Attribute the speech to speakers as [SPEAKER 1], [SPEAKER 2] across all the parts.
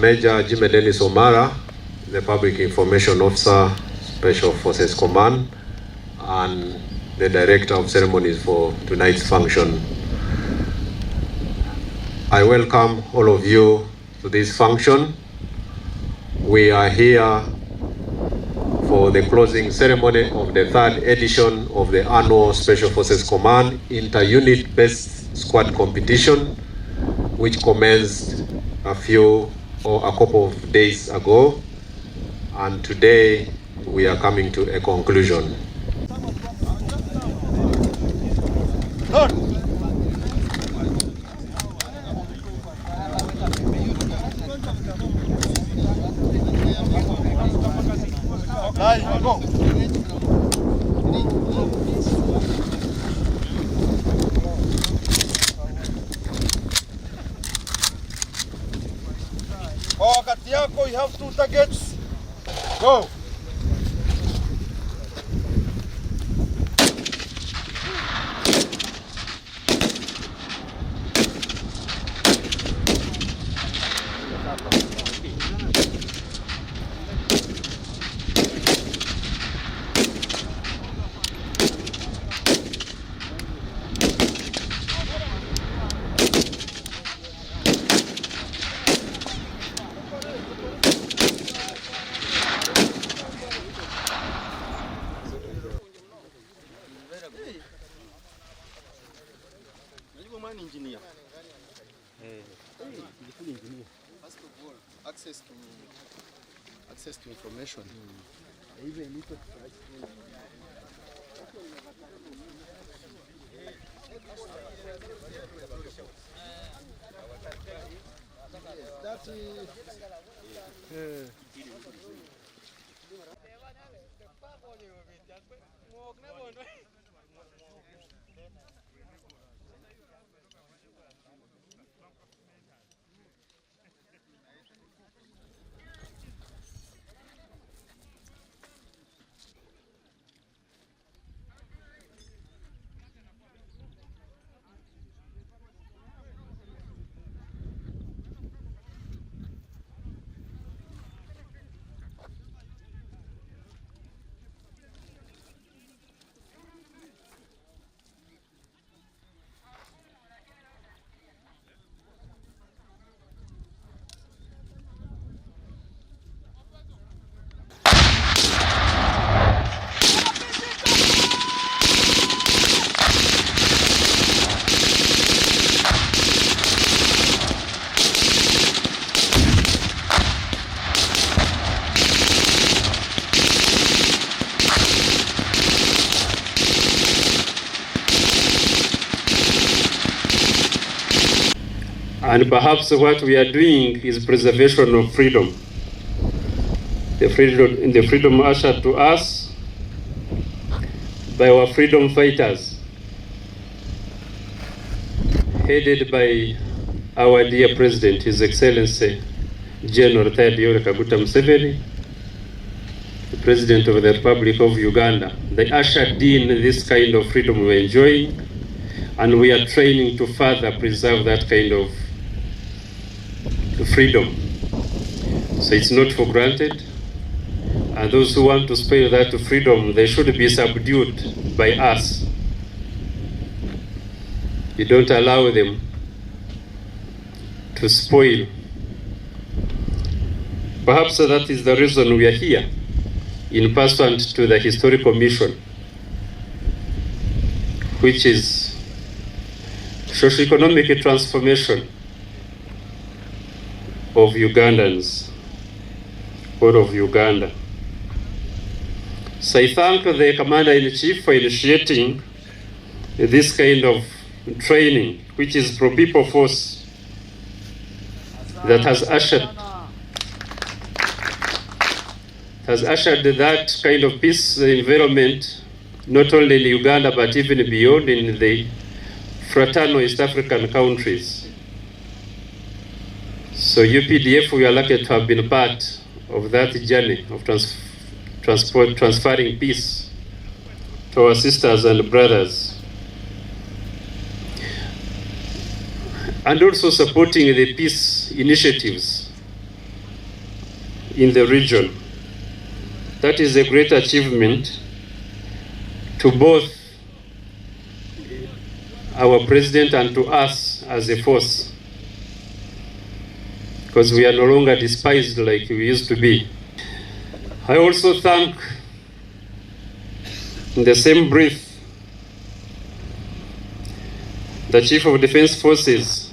[SPEAKER 1] Major Jimedeni Samora, the Public Information Officer, Special Forces Command, and the Director of Ceremonies for tonight's function. I welcome all of you to this function. We are here for the closing ceremony of the third edition of the annual Special Forces Command Inter-Unit Best Squad Competition, which commenced a couple of days ago, and today we are coming to a conclusion.
[SPEAKER 2] You have 2 targets. Go. Engineer. Engineer. First of all, access to information.
[SPEAKER 3] And perhaps what we are doing is preservation of freedom. The freedom ushered to us by our freedom fighters, headed by our dear President, His Excellency General Museveni, the President of the Republic of Uganda. They ushered in this kind of freedom we're enjoying, and we are training to further preserve that kind of freedom. So it's not for granted, and those who want to spoil that freedom, they should be subdued by us. You don't allow them to spoil. Perhaps that is the reason we are here, in pursuant to the historical mission, which is socio-economic transformation of Ugandans, or of Uganda. So I thank the Commander-in-Chief for initiating this kind of training, which is pro-people force that has ushered that kind of peace environment, not only in Uganda, but even beyond in the fraternal East African countries. So UPDF, we are lucky to have been part of that journey of transferring peace to our sisters and brothers and also supporting the peace initiatives in the region. That is a great achievement to both our president and to us as a force, because we are no longer despised like we used to be. I also thank, in the same breath, the Chief of Defense Forces,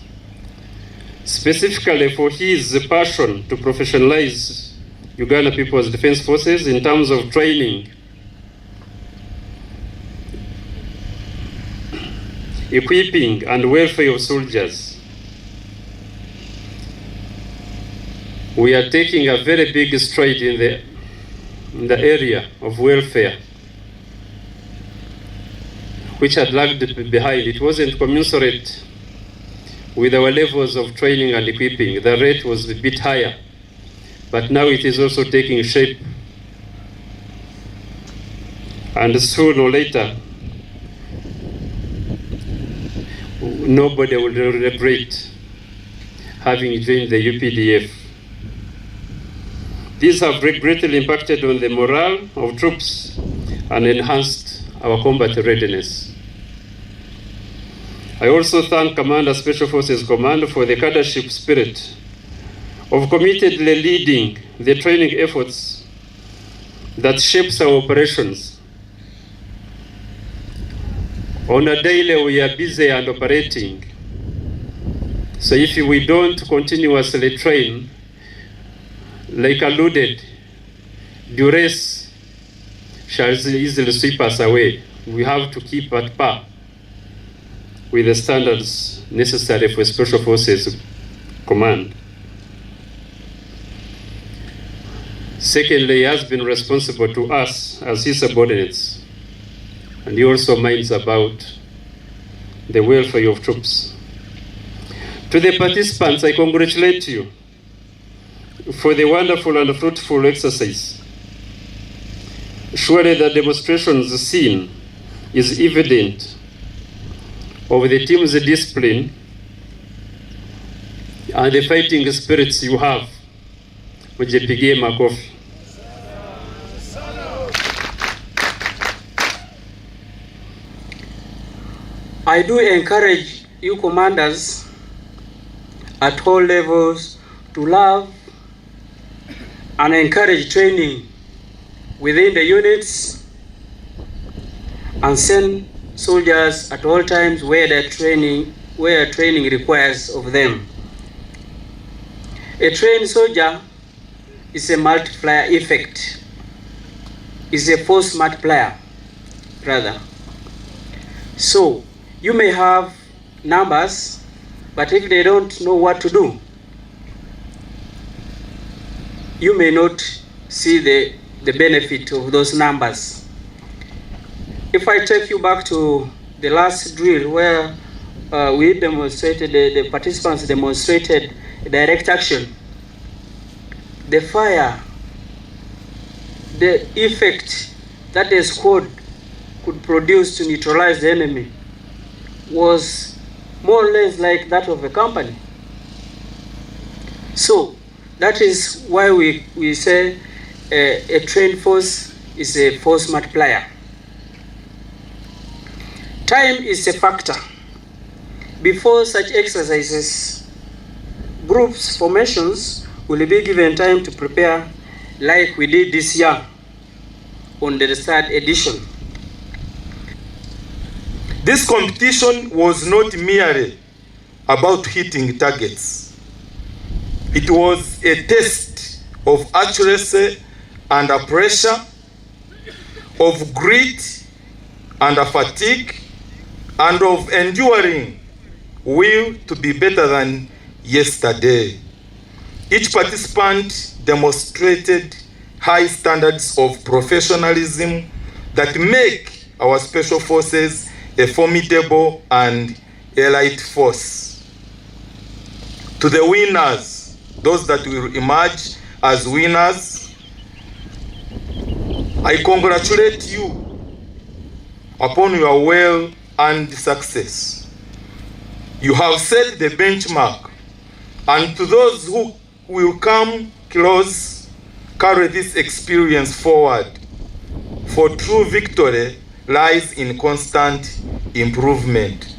[SPEAKER 3] specifically for his passion to professionalize Uganda People's Defense Forces in terms of training, equipping, and welfare of soldiers. We are taking a very big stride in the area of welfare, which had lagged behind. It wasn't commensurate with our levels of training and equipping. The rate was a bit higher, but now it is also taking shape. And sooner or later, nobody will regret having joined the UPDF. These have greatly impacted on the morale of troops and enhanced our combat readiness. I also thank Commander Special Forces Command for the cadreship spirit of committedly leading the training efforts that shapes our operations. On a daily, we are busy and operating. So if we don't continuously train, like alluded, duress shall easily sweep us away. We have to keep at par with the standards necessary for Special Forces Command. Secondly, he has been responsible to us as his subordinates, and he also minds about the welfare of troops. To the participants, I congratulate you for the wonderful and fruitful exercise. Surely the demonstrations seen is evident of the team's discipline and the fighting spirits you have. Mujipigie makofi.
[SPEAKER 4] I do encourage you commanders at all levels to love and encourage training within the units and send soldiers at all times where training requires of them. A trained soldier is a multiplier effect, is a force multiplier rather. So you may have numbers, but if they don't know what to do, you may not see the benefit of those numbers. If I take you back to the last drill where we demonstrated, the participants demonstrated direct action, the fire, the effect that the squad could produce to neutralize the enemy was more or less like that of a company. So that is why we say a trained force is a force multiplier. Time is a factor. Before such exercises, groups, formations will be given time to prepare like we did this year on the third edition.
[SPEAKER 5] This competition was not merely about hitting targets. It was a test of accuracy under pressure, of grit under fatigue, and of enduring will to be better than yesterday. Each participant demonstrated high standards of professionalism that make our special forces a formidable and elite force. To the winners, those that will emerge as winners, I congratulate you upon your well-earned success. You have set the benchmark, and to those who will come close, carry this experience forward. For true victory lies in constant improvement.